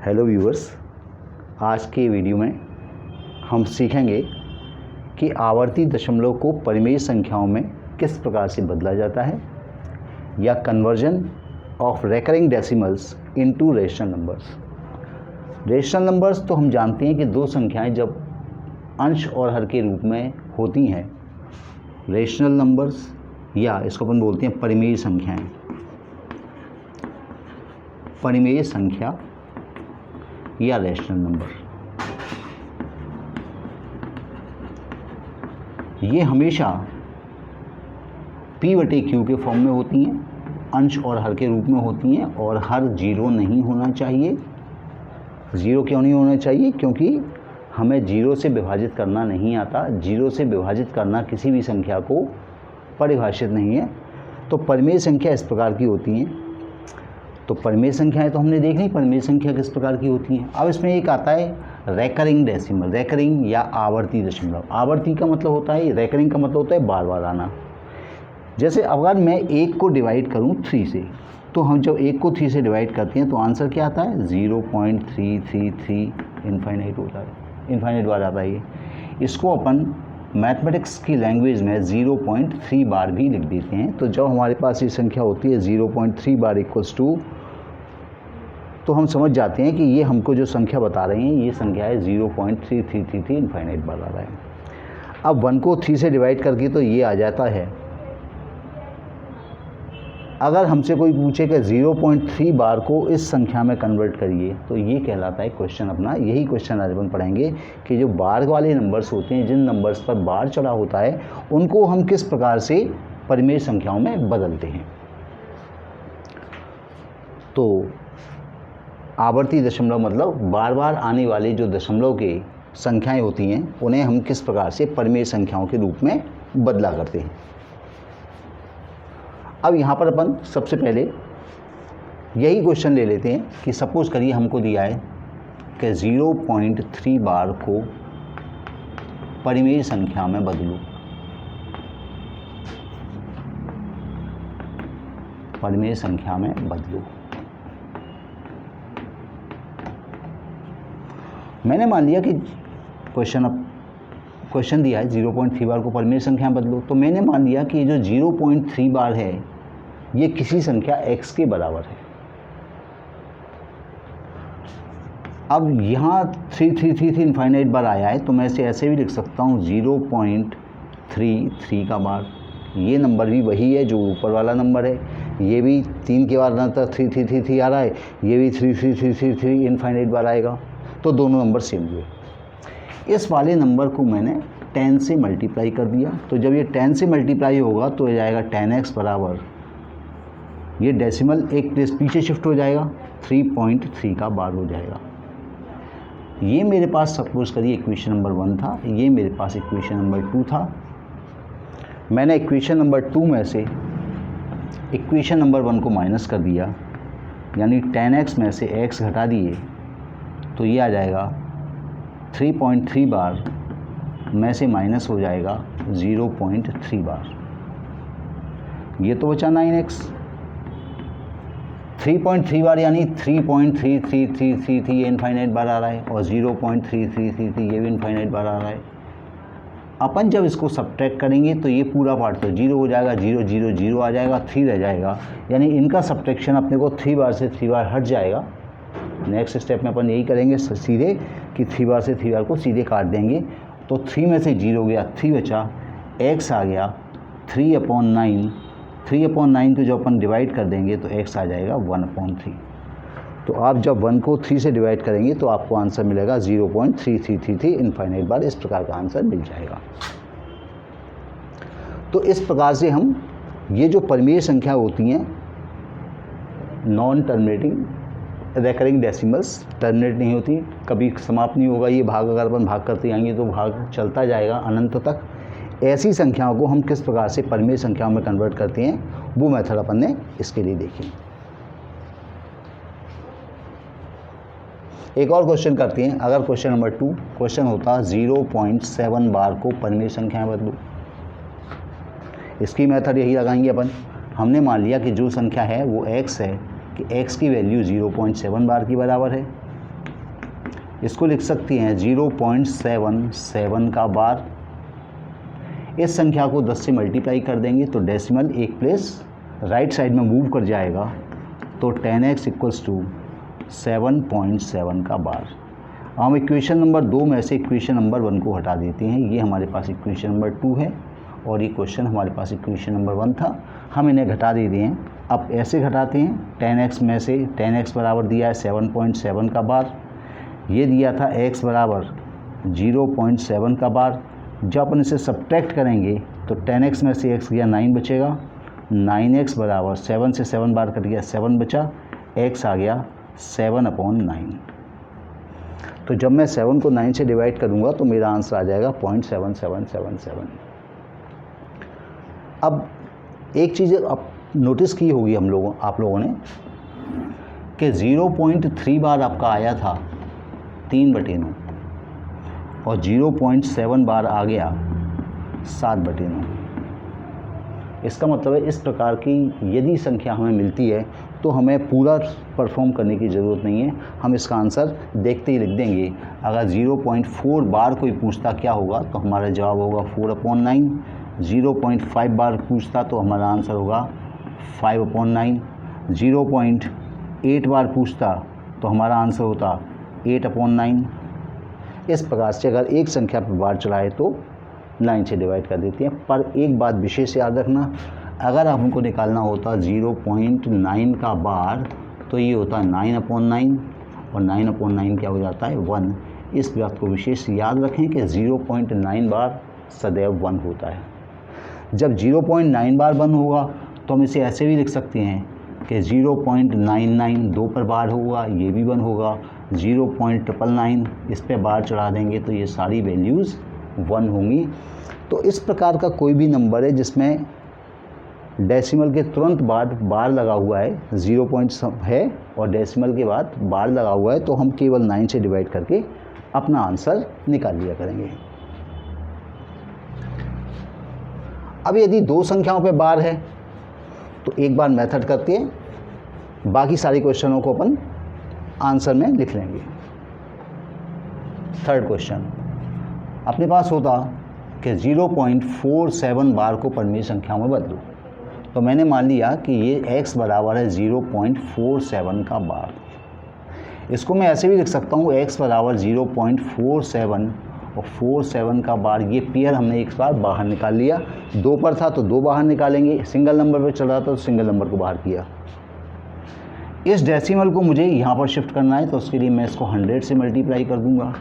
Hello viewers, आज के video में हम सीखेंगे कि आवर्ती दशमलव को परिमेय संख्याओं में किस प्रकार से बदला जाता है या conversion of recurring decimals into rational numbers. Rational numbers तो हम जानते हैं कि दो संख्याएं जब अंश और हर के रूप में होती हैं, रेशनल नंबर्स या इसको अपन बोलते हैं परिमेय संख्याएं। परिमेय संख्या या रेशनल नंबर, ये हमेशा P/Q के फॉर्म में होती हैं, अंश और हर के रूप में होती हैं और हर जीरो नहीं होना चाहिए। ज़ीरो क्यों नहीं होना चाहिए? क्योंकि हमें जीरो से विभाजित करना नहीं आता। जीरो से विभाजित करना किसी भी संख्या को परिभाषित नहीं है। तो परिमेय संख्या इस प्रकार की होती हैं। तो परिमेय संख्याएं तो हमने देख ली, परिमेय संख्या किस प्रकार की होती हैं। अब इसमें एक आता है रेकरिंग डेसिमल, रेकरिंग या आवर्ती दशमलव। आवर्ती का मतलब होता है, रेकरिंग का मतलब होता है बार बार आना। जैसे अगर मैं एक को डिवाइड करूं 3 से, तो हम जब एक को 3 से डिवाइड करते हैं तो आंसर क्या आता है? 0.333 इनफाइनाइट होता है, इनफाइनाइट बार आता है ये। इसको अपन मैथमेटिक्स की लैंग्वेज में 0.3 बार भी लिख देते हैं। तो जब हमारे पास ये संख्या होती है 0.3 बार इक्वल्स टू, तो हम समझ जाते हैं कि ये हमको जो संख्या बता रहे हैं ये संख्या है 0.3333 इनफाइनाइट बार आ रहा है। अब 1 को 3 से डिवाइड करके तो ये आ जाता है। अगर हमसे कोई पूछे कि 0.3 बार को इस संख्या में कन्वर्ट करिए, तो ये कहलाता है क्वेश्चन अपना। यही क्वेश्चन आज अपन पढ़ेंगे कि जो बार वाले नंबर्स होते हैं, जिन नंबर्स पर बार चढ़ा होता है, उनको हम किस प्रकार से परिमेय संख्याओं में बदलते हैं। तो आवर्ती दशमलव मतलब बार बार आने वाले जो दशमलव के संख्याएं होती हैं, उन्हें हम किस प्रकार से परिमेय संख्याओं के रूप में बदला करते हैं। अब यहाँ पर अपन सबसे पहले यही क्वेश्चन ले लेते हैं कि सपोज करिए हमको दिया है कि 0.3 बार को परिमेय संख्या में बदलो। परिमेय संख्या में बदलो। मैंने मान लिया कि क्वेश्चन दिया है 0.3 बार को परिमेय संख्या में बदलो, तो मैंने मान लिया कि जो 0.3 बार है ये किसी संख्या x के बराबर है। अब यहाँ 3333 इनफाइनाइट बार आया है, तो मैं इसे ऐसे भी लिख सकता हूँ 0.33 का बार। ये नंबर भी वही है जो ऊपर वाला नंबर है, ये भी 3 के बार तक 3333 आ रहा है, ये भी 3333 इनफाइनाइट बार आएगा। तो दोनों नंबर सेम हुए। इस वाले नंबर को मैंने 10 से मल्टीप्लाई कर दिया। तो जब ये 10 से मल्टीप्लाई होगा तो ये जाएगा 10x बराबर, ये डेसिमल एक प्लेस पीछे शिफ्ट हो जाएगा, 3.3 का बार हो जाएगा। ये मेरे पास सपोज करिए इक्वेशन नंबर 1 था, ये मेरे पास इक्वेशन नंबर 2 था। मैंने इक्वेशन नंबर 2 में से इक्वेशन नंबर 1 को माइनस कर दिया, यानी 10x में से x घटा दिए, तो ये आ जाएगा 3.3 बार में से माइनस हो जाएगा 0.3 बार। ये तो बचा 9x। 3.3 बार यानी 3.3333 ये इनफाइनाइट बार आ रहा है, और 0.3333 ये भी इनफाइनाइट बार आ रहा है। अपन जब इसको सब्ट्रैक्ट करेंगे तो ये पूरा पार्ट तो 0 हो जाएगा, 0 0 0 आ जाएगा, 3 रह जाएगा, यानी इनका सब्ट्रैक्शन अपने को 3 बार से 3 बार हट जाएगा। नेक्स्ट स्टेप में अपन यही करेंगे सीधे कि 3 बार से 3 बार को सीधे काट देंगे। तो 3 में से 0 गया, 3 बचा, x आ गया 3/9। 3/9 को जब अपन डिवाइड कर देंगे तो x आ जाएगा 1/3। तो आप जब 1 को 3 से डिवाइड करेंगे तो आपको आंसर मिलेगा 0.3333 इनफाइनाइट बार। इस प्रकार का आंसर मिल जाएगा। तो इस प्रकार से हम ये जो परिमेय संख्या होती हैं, non terminating recurring decimals, terminate नहीं होती, कभी समाप्त नहीं होगा ये भाग। अगर अपन भाग करते आएंगे तो भाग चलता जाएगा अनंत तक। ऐसी संख्याओं को हम किस प्रकार से परिमेय संख्याओं में कन्वर्ट करते हैं, वो मेथड अपन ने इसके लिए देखी। एक और क्वेश्चन करते हैं। अगर क्वेश्चन नंबर 2 क्वेश्चन होता 0.7 बार को परिमेय संख्या में बदलो, इसकी मेथड यही लगाएंगे अपन। हमने मान लिया कि जो संख्या है वो x है, कि x की वैल्यू 0.7 बार की बराबर है। इसको लिख सकती हैं 0.77 का बार। इस संख्या को 10 से मल्टीप्लाई कर देंगे तो डेसिमल एक प्लेस राइट साइड में मूव कर जाएगा, तो 10x इक्वल्स टू 7.7 का बार। हम इक्वेशन नंबर 2 में से इक्वेशन नंबर 1 को हटा देते हैं। ये हमारे पास इक्वेशन नंबर 2 है और ये क्वेश्चन हमारे पास इक्वेशन नंबर 1 था। हम इन्हें घटा देते हैं। अब ऐसे घटाते हैं, 10x में से 10x बराबर दिया है 7.7 का बार, ये दिया था x बराबर 0.7 का बार। जब अपन इसे सब्ट्रैक्ट करेंगे तो 10x में से x गया 9 बचेगा, 9x बराबर 7 से 7 बार कट गया 7 बचा, x आ गया 7/9। तो जब मैं 7 को 9 से डिवाइड करूँगा तो मेरा आंसर आ जाएगा 0.7777। अब एक चीज़ अब नोटिस की होगी आप लोगों ने कि 0.3 बार आपका आया था 3/9 और 0.7 बार आ गया 7/9। इसका मतलब है इस प्रकार की यदि संख्या हमें मिलती है तो हमें पूरा परफॉर्म करने की ज़रूरत नहीं है, हम इसका आंसर देखते ही लिख देंगे। अगर 0.4 बार कोई पूछता क्या होगा तो हमारा जवाब होगा 4/9। 0.5 बार पूछता तो हमारा आंसर होगा 5/9। 0.8 बार पूछता तो हमारा आंसर होता 8/9। इस प्रकार से अगर एक संख्या पर बार चढ़ाए तो 9 से डिवाइड कर देते हैं। पर एक बात विशेष याद रखना, अगर हमको निकालना होता 0.9 का बार तो ये होता 9/9 और 9/9 क्या हो जाता है 1। इस बात को विशेष याद रखें कि 0.9 बार सदैव 1 होता है। जब 0.9 बार 1 होगा तो हम इसे ऐसे भी लिख सकते हैं कि 0.99 2 पर बार होगा, ये भी 1 होगा। 0.999 इस पे बार चढ़ा देंगे तो ये सारी वैल्यूज़ 1 होंगी। तो इस प्रकार का कोई भी नंबर है जिसमें डेसिमल के तुरंत बाद बार लगा हुआ है, 0 पॉइंट है और डेसिमल के बाद बार लगा हुआ है, तो हम केवल 9 से डिवाइड करके अपना आंसर निकाल लिया करेंगे। अब यदि दो संख्याओं पे बार है तो एक बार मेथड करके बाकी सारे क्वेश्चनों को अपन आंसर में लिख लेंगे। थर्ड क्वेश्चन अपने पास होता कि 0.47 बार को परमीय संख्याओं में बदलो। तो मैंने मान लिया कि ये x बराबर है 0.47 का बार। इसको मैं ऐसे भी लिख सकता हूँ x बराबर 0.47 और 47 का बार। ये पेयर हमने एक बार बाहर निकाल लिया, 2 पर था तो 2 बाहर निकालेंगे, सिंगल नंबर पर चल रहा था तो सिंगल नंबर को बाहर किया। इस डेसिमल को मुझे यहाँ पर शिफ्ट करना है तो उसके लिए मैं इसको 100 से मल्टीप्लाई कर दूंगा।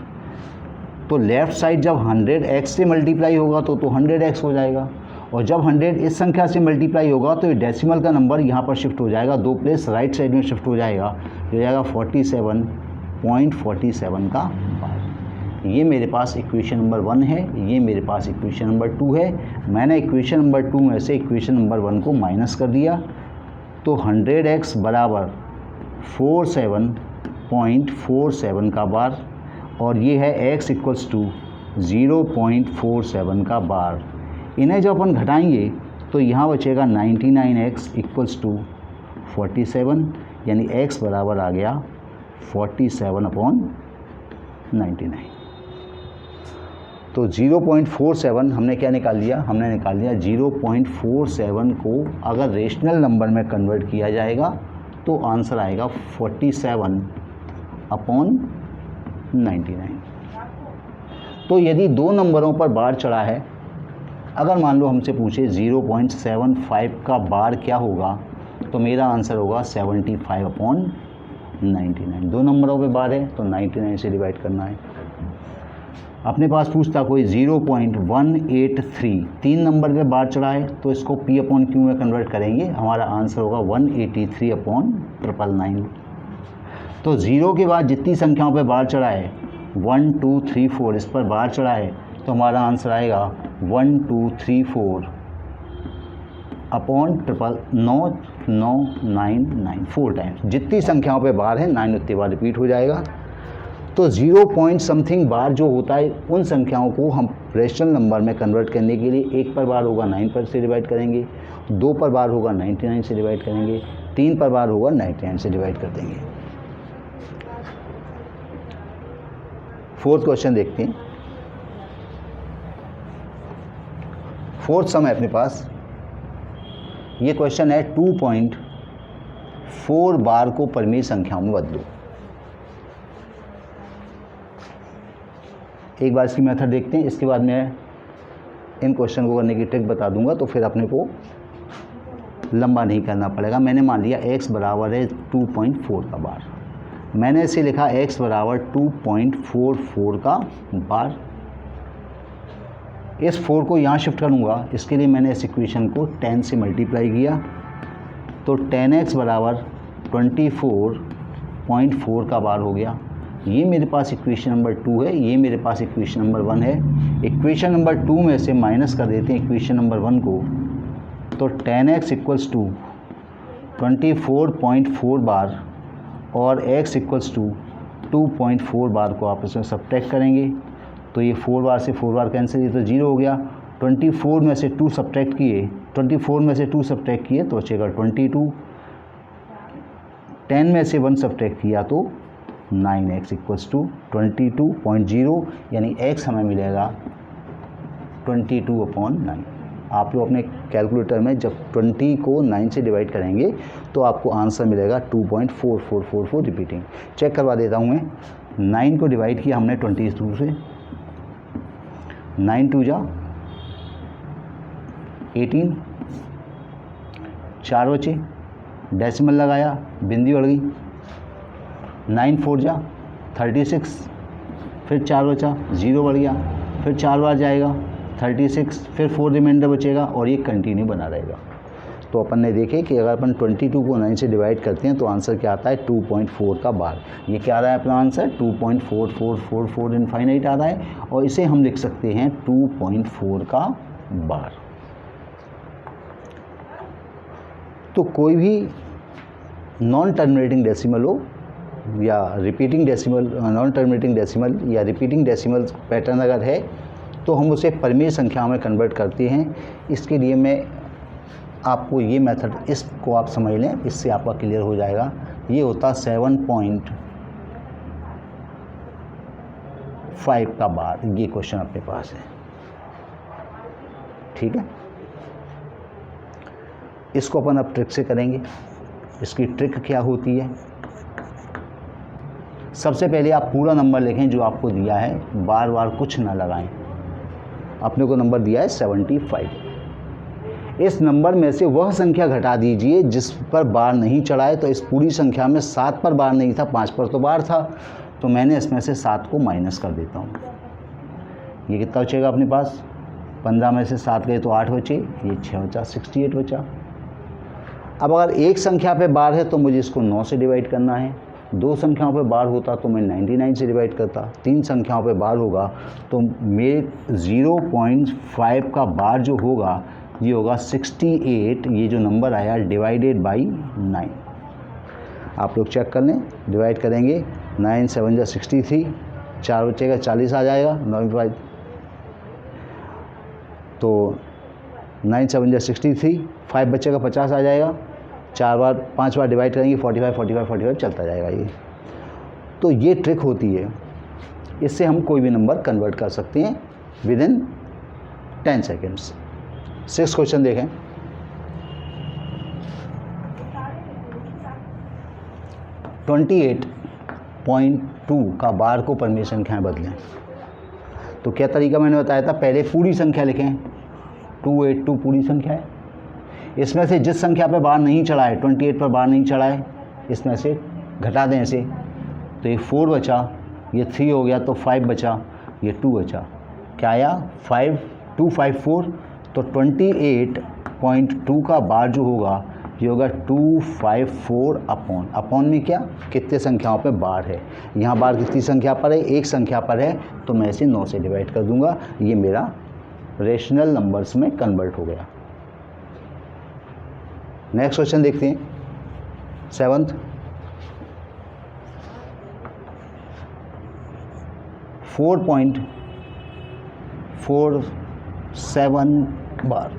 तो लेफ़्ट साइड जब 100x से मल्टीप्लाई होगा तो 100x हो जाएगा, और जब 100 इस संख्या से मल्टीप्लाई होगा तो ये डेसिमल का नंबर यहाँ पर शिफ्ट हो जाएगा, 2 प्लेस राइट साइड में शिफ्ट हो जाएगा, हो जाएगा 47.47 का बार। ये मेरे पास इक्वेशन नंबर 1 है, ये मेरे पास इक्वेशन नंबर 2 है। मैंने इक्वेशन नंबर 2 में से इक्वेशन नंबर 1 को माइनस कर दिया तो 100x बराबर 47.47 का बार, और ये है x इक्वल्स टू 0.47 का बार। इन्हें जब अपन घटाएंगे तो यहाँ बचेगा 99x इक्वल्स टू 47, यानी x बराबर आ गया 47/99। तो 0.47 हमने क्या निकाल लिया, हमने निकाल लिया 0.47 को अगर रेशनल नंबर में कन्वर्ट किया जाएगा तो आंसर आएगा 47/99। तो यदि दो नंबरों पर बार चढ़ा है, अगर मान लो हमसे पूछे 0.75 का बार क्या होगा, तो मेरा आंसर होगा 75/99। दो नंबरों पे बार है तो 99 से डिवाइड करना है। अपने पास पूछता कोई 0.183 3 नंबर पे बार चढ़ा है तो इसको P/Q में कन्वर्ट करेंगे, हमारा आंसर होगा 183/999। तो 0 के बाद जितनी संख्याओं पे बार चढ़ा है 1 2 3 4 इस पर बार चढ़ा है तो हमारा आंसर आएगा 1234/99999 4 टाइम्स। जितनी संख्याओं पे बार है 9 उतनी बार रिपीट हो जाएगा। तो 0 पॉइंट समथिंग बार जो होता है उन संख्याओं को हम रेशनल नंबर में कन्वर्ट करने के लिए 1 पर बार होगा 9 पर से डिवाइड करेंगे, 2 पर बार होगा 99 से डिवाइड करेंगे, 3 पर बार होगा 99 से डिवाइड कर देंगे। फोर्थ क्वेश्चन देखते हैं। फोर्थ सम है अपने पास। ये क्वेश्चन है 2.4 बार को परिमेय संख्याओं में बदलो। एक बार इसकी मेथड देखते हैं, इसके बाद मैं इन क्वेश्चन को करने की ट्रिक बता दूंगा, तो फिर अपने को लंबा नहीं करना पड़ेगा। मैंने मान लिया x बराबर है 2.4 का बार। मैंने इसे लिखा x बराबर 2.44 का बार। इस 4 को यहाँ शिफ्ट करूँगा, इसके लिए मैंने इस इक्वेशन को 10 से मल्टीप्लाई किया, तो 10x बराबर 24.4 का बार हो गया। ये मेरे पास इक्वेशन नंबर 2 है, ये मेरे पास इक्वेशन नंबर 1 है। इक्वेशन नंबर 2 में से माइनस कर देते हैं इक्वेशन नंबर 1 को, तो 10x इक्वल्स टू 24.4 बार और x इक्वल्स टू 2.4 बार को आपस में सब्ट्रैक्ट करेंगे, तो ये 4 बार से 4 बार कैंसिल, ये तो 0 हो गया। 24 में से 2 सब्ट्रैक्ट किए, 24 में से 2 सब्ट्रैक्ट किए तो बचेगा 22। 10 में से 1 सब्ट्रैक्ट किया तो 9x इक्वल्स टू 22.0, यानी x हमें मिलेगा 22/9। आप लोग अपने कैलकुलेटर में जब 20 को 9 से डिवाइड करेंगे तो आपको आंसर मिलेगा 2.4444 रिपीटिंग। चेक करवा देता हूँ मैं। 9 को डिवाइड किया हमने 22 से, 9 2 जा 18, 4 बचे, डेसिमल लगाया, बिंदी बढ़ गई, 9 4 जा 36, फिर 4 बचा, 0 बढ़ गया, फिर 4 बार जाएगा 36, फिर 4 रिमाइंडर बचेगा और ये कंटिन्यू बना रहेगा। तो अपन ने देखे कि अगर अपन 22 को 9 से डिवाइड करते हैं तो आंसर क्या आता है 2.4 का बार। ये क्या आ रहा है अपना आंसर 2.4444 इनफाइनाइट आ रहा है, और इसे हम लिख सकते हैं 2.4 का बार। तो कोई भी नॉन टर्मिनेटिंग डेसिमल हो या repeating decimal, non terminating decimal या रिपीटिंग डेसिमल पैटर्न अगर है तो हम उसे परिमेय संख्या में कन्वर्ट करते हैं। इसके लिए मैं आपको ये मेथड, इसको आप समझ लें, इससे आपका क्लियर हो जाएगा। ये होता 7.5 का बार। ये क्वेश्चन अपने पास है, ठीक है। इसको अपन अब ट्रिक से करेंगे। इसकी ट्रिक क्या होती है, सबसे पहले आप पूरा नंबर लिखें जो आपको दिया है, बार बार कुछ ना लगाएं। अपने को नंबर दिया है 75। इस नंबर में से वह संख्या घटा दीजिए जिस पर बार नहीं चढ़ा है। तो इस पूरी संख्या में 7 पर बार नहीं था, 5 पर तो बार था, तो मैंने इसमें से 7 को माइनस कर देता हूँ। ये कितना बचेगा अपने पास, 15 में से 7 गए तो 8 बचे, ये 6 बचा, 68 बचा। अब अगर एक संख्या पे बार है तो मुझे इसको 9 से डिवाइड करना है। 2 संख्याओं पे बार होता तो मैं 99 से डिवाइड करता। 3 संख्याओं पे बार होगा तो मेरे 0.5 का बार जो होगा ये होगा 68। ये जो नंबर आया डिवाइडेड बाई 9। आप लोग चेक कर लें, डिवाइड करेंगे 9 7 जा 63, 4 बचेगा 40 आ जाएगा, 9 तो 9 7 जा 63, 5 बचेगा 50 आ जाएगा, 5 बार डिवाइड करेंगे 45 चलता जाएगा ये। तो ये ट्रिक होती है, इससे हम कोई भी नंबर कन्वर्ट कर सकते हैं विद इन 10 सेकेंड्स। 6 क्वेश्चन देखें। .2 का बार को परिमेय संख्याएं बदलें। तो क्या तरीका मैंने बताया था, पहले पूरी संख्या लिखें, 282 पूरी संख्या है। इसमें से जिस संख्या पे बार नहीं चढ़ा है, 28 पर बार नहीं चढ़ा है, इसमें से घटा दें इसे, तो ये 4 बचा, ये 3 हो गया, तो 5 बचा, ये 2 बचा। क्या आया 254। तो 28.2 का बार जो होगा ये होगा 254 अपॉन में क्या, कितने संख्याओं पे बार है। यहाँ बार कितनी संख्या पर है, एक संख्या पर है, तो मैं इसे 9 से डिवाइड कर दूंगा। ये मेरा रेशनल नंबर्स में कन्वर्ट हो गया। नेक्स्ट क्वेश्चन देखते हैं, 7th। 4.47 बार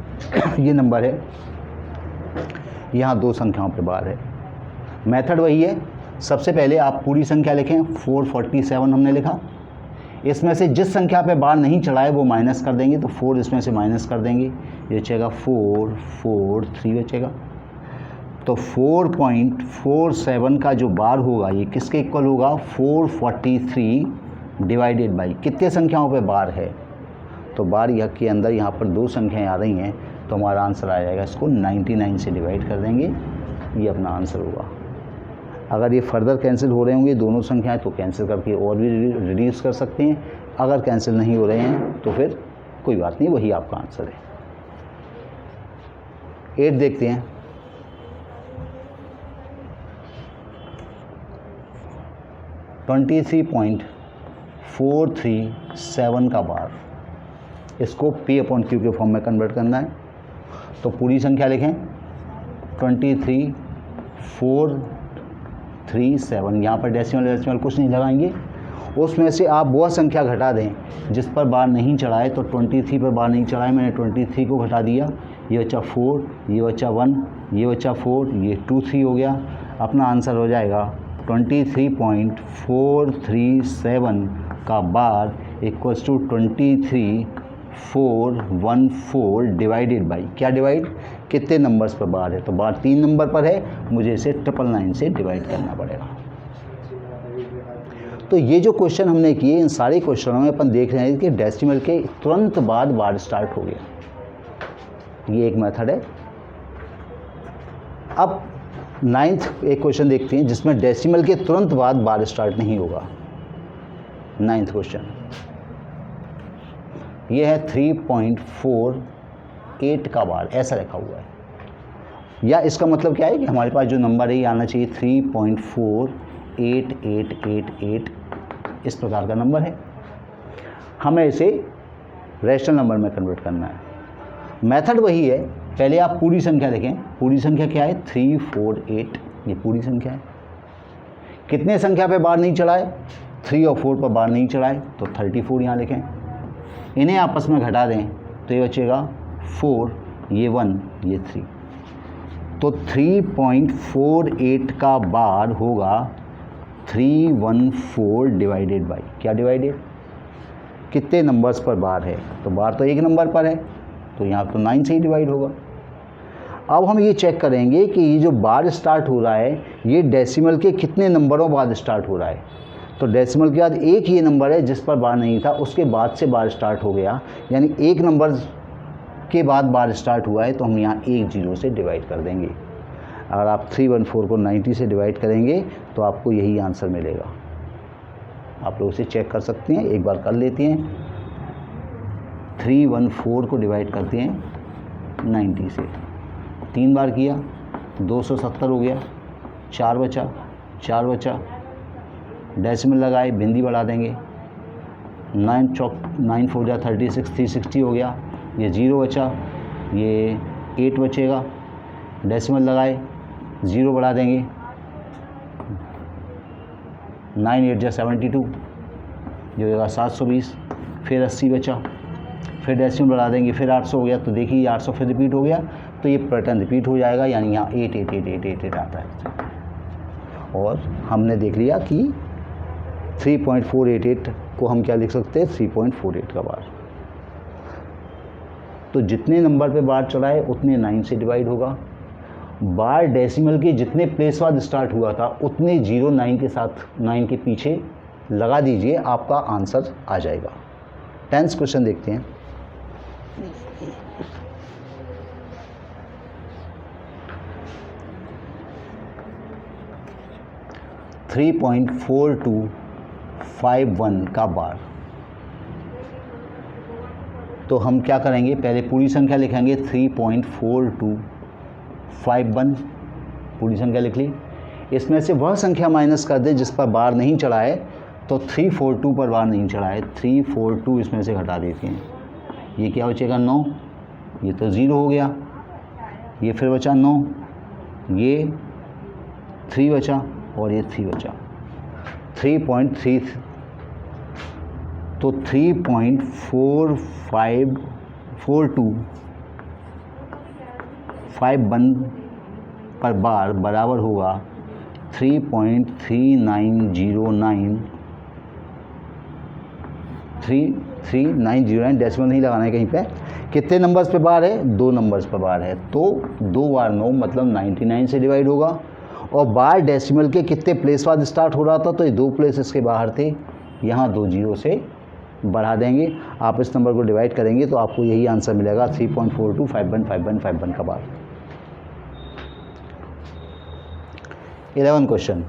ये नंबर है। यहाँ 2 संख्याओं पे बार है। मेथड वही है, सबसे पहले आप पूरी संख्या लिखें, 447 हमने लिखा। इसमें से जिस संख्या पे बार नहीं चढ़ा है वो माइनस कर देंगे, तो 4 इसमें से माइनस कर देंगे, ये बचेगा 4 4 3 बचेगा। तो 4.47 का जो बार होगा ये किसके इक्वल होगा, 443 डिवाइडेड बाई कितने संख्याओं पे बार है, तो बार यह के अंदर यहाँ पर 2 संख्याएं आ रही हैं, तो हमारा आंसर आ जाएगा, इसको 99 से डिवाइड कर देंगे, ये अपना आंसर होगा। अगर ये फर्दर कैंसिल हो रहे होंगे दोनों संख्याएं तो कैंसिल करके और भी रिड्यूस कर सकते हैं, अगर कैंसिल नहीं हो रहे हैं तो फिर कोई बात नहीं, वही आपका आंसर है। 8 देखते हैं। $23.437 का बार, इसको P/Q के फॉर्म में कन्वर्ट करना है, तो पूरी संख्या लिखें 23.437, यहाँ पर डेसिमल कुछ नहीं लगाएंगे, उसमें से आप वह संख्या घटा दें जिस पर बार नहीं चढ़ा है, तो 23 पर बार नहीं चढ़ा है, मैंने 23 को घटा दिया, ये बचा 4, ये बचा 1, ये बचा 4, ये 2 3 हो गया, अपना आंसर हो जाएगा 23.437 का बार इक्वल्स टू 23.414 डिवाइडेड बाई, क्या डिवाइड, कितने नंबर्स पर बार है, तो बार 3 नंबर पर है, मुझे इसे 999 से डिवाइड करना पड़ेगा। तो ये जो क्वेश्चन हमने किए, इन सारे क्वेश्चनों में अपन देख रहे हैं कि डेसिमल के तुरंत बाद बार स्टार्ट हो गया, ये एक मेथड है। अब 9th एक क्वेश्चन देखते हैं जिसमें डेसिमल के तुरंत बाद बार स्टार्ट नहीं होगा। 9th क्वेश्चन ये है 3.48 का बार, ऐसा लिखा हुआ है, या इसका मतलब क्या है कि हमारे पास जो नंबर है ये आना चाहिए 3.48888, इस प्रकार का नंबर है, हमें इसे रैशनल नंबर में कन्वर्ट करना है। मेथड वही है, पहले आप पूरी संख्या लिखें, पूरी संख्या क्या है 348, ये पूरी संख्या है, कितने संख्या पे बार नहीं चढ़ा है, 3 और 4 पर बार नहीं चढ़ा है, तो 34 यहाँ लिखें, इन्हें आपस में घटा दें तो ये बचेगा 4, ये 1, ये 3, तो 3.48 का बार होगा 314 डिवाइडेड बाई, क्या डिवाइडेड, कितने नंबर्स पर बार है, तो बार तो एक नंबर पर है, तो यहाँ तो 9 से ही डिवाइड होगा। अब हम ये चेक करेंगे कि ये जो बार स्टार्ट हो रहा है ये डेसिमल के कितने नंबरों बाद स्टार्ट हो रहा है, तो डेसिमल के बाद एक ये नंबर है जिस पर बार नहीं था, उसके बाद से बार स्टार्ट हो गया, यानी एक नंबर के बाद बार स्टार्ट हुआ है, तो हम यहाँ 1 0 से डिवाइड कर देंगे। अगर आप 314 को 90 से डिवाइड करेंगे तो आपको यही आंसर मिलेगा, आप लोग इसे चेक कर सकते हैं, एक बार कर लेते हैं। 314 को डिवाइड करते हैं 90 से, 3 बार किया 270 हो गया, 4 बचा, डेसिमल लगाए, बिंदी बढ़ा देंगे, 9 4 36, 360 हो गया, ये 0 बचा, ये 8 बचेगा, डेसिमल लगाए, 0 बढ़ा देंगे, 9 8 72, ये होगा 720, फिर 80 बचा, फिर डेसिमल बढ़ा देंगे, फिर 800 हो गया, तो देखिए 800 फिर रिपीट हो गया, तो ये पैटर्न रिपीट हो जाएगा, यानी यहाँ 8 8 8 8 8 8 आता है। और हमने देख लिया कि 3.488 को हम क्या लिख सकते हैं, 3.48 का बार, तो जितने नंबर पे बार चढ़ा है उतने 9 से डिवाइड होगा, बार डेसिमल के जितने प्लेस बाद स्टार्ट हुआ था उतने 0 9 के साथ 9 के पीछे लगा दीजिए, आपका आंसर आ जाएगा। 10th क्वेश्चन देखते हैं। $3.4251 का बार, तो हम क्या करेंगे, पहले पूरी संख्या लिखेंगे 3.4251, पूरी संख्या लिख ली, इसमें से वह संख्या माइनस कर दे जिस पर बार नहीं चढ़ा है, तो 342 पर बार नहीं चढ़ा है, 342 इसमें से घटा देते हैं, ये क्या बचेगा 9, ये तो 0 हो गया, ये फिर बचा 9, ये 3 बचा और ये 3 बचा, 3.3, तो 3.4541 पर बार बराबर होगा 3.3909 3909 डेसिमल नहीं लगाना है कहीं पे। कितने नंबर्स पे बार है? 2 नंबर्स पे बार है, तो 2 बार 9 मतलब 99 से डिवाइड होगा। और बार डेसिमल के कितने प्लेस बाद स्टार्ट हो रहा था, तो ये 2 प्लेस इसके बाहर थे, यहाँ 2 जीरो से बढ़ा देंगे। आप इस नंबर को डिवाइड करेंगे तो आपको यही आंसर मिलेगा 3.42515151 का बार। 11 क्वेश्चन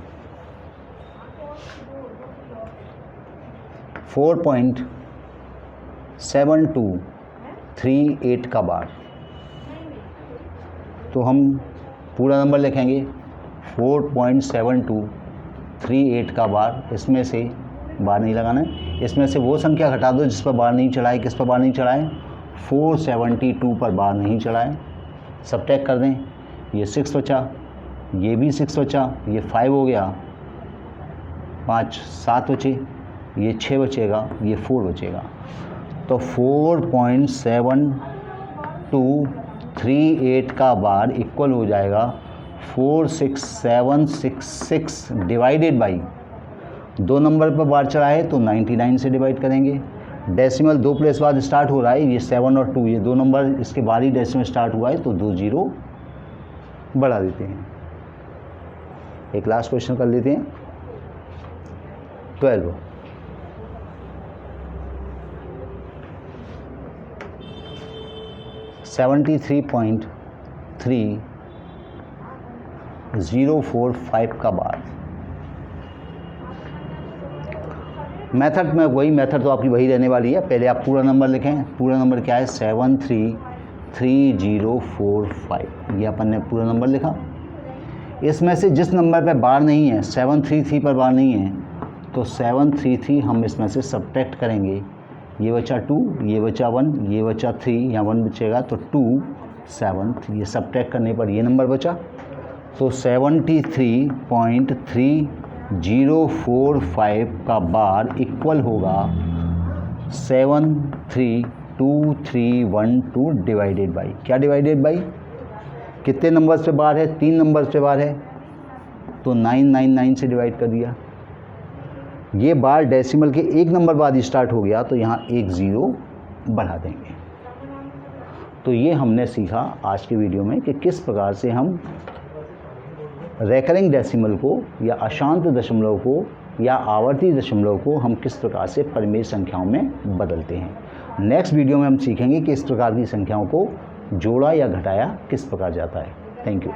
4.7238 का बार। तो हम पूरा नंबर लिखेंगे 4.7238 का बार। इसमें से बार नहीं लगाना है, इसमें से वो संख्या घटा दो जिस पर बार नहीं चढ़ाए। किस पर बार नहीं चढ़ाए? 472 पर बार नहीं चढ़ाए। सबट्रैक्ट कर दें, ये 6 बचा, ये भी 6 बचा, ये 5 हो गया, 5 7 बचे, ये 6 बचेगा, ये 4 बचेगा। तो 4.7238 का बार इक्वल हो जाएगा 46766 डिवाइडेड बाई 2 नंबर पर बार चढ़ाए तो 99 से डिवाइड करेंगे। डेसिमल 2 प्लेस बाद स्टार्ट हो रहा है, ये 7 और 2, ये 2 नंबर इसके बाद ही डेसिमल स्टार्ट हुआ है, तो 2 जीरो बढ़ा देते हैं। एक लास्ट क्वेश्चन कर लेते हैं 12। $73.3045 का बार। मेथड में वही मेथड तो आपकी वही रहने वाली है। पहले आप पूरा नंबर लिखें। पूरा नंबर क्या है? 7333045। ये अपन ने पूरा नंबर लिखा। इसमें से जिस नंबर पे बार नहीं है, 733 पर बार नहीं है, तो 733 हम इसमें से सब्ट्रैक्ट करेंगे। ये बचा 2, ये बचा 1, ये बचा 3, यहाँ 1 बचेगा, तो 2 7, ये सब्ट्रैक्ट करने पर ये नंबर बचा। तो 73.3045 का बार इक्वल होगा 73231 डिवाइडेड बाई, क्या डिवाइडेड बाई? कितने नंबर्स पे बार है? 3 नंबर्स पे बार है, तो 999 से डिवाइड कर दिया। ये बार डेसिमल के 1 नंबर बाद स्टार्ट हो गया, तो यहाँ 1 ज़ीरो बढ़ा देंगे। तो ये हमने सीखा आज की वीडियो में कि किस प्रकार से हम रेकरिंग डेसिमल को या अशांत दशमलव को या आवर्ती दशमलव को हम किस प्रकार से परिमेय संख्याओं में बदलते हैं। नेक्स्ट वीडियो में हम सीखेंगे कि इस प्रकार की संख्याओं को जोड़ा या घटाया किस प्रकार जाता है। Thank you.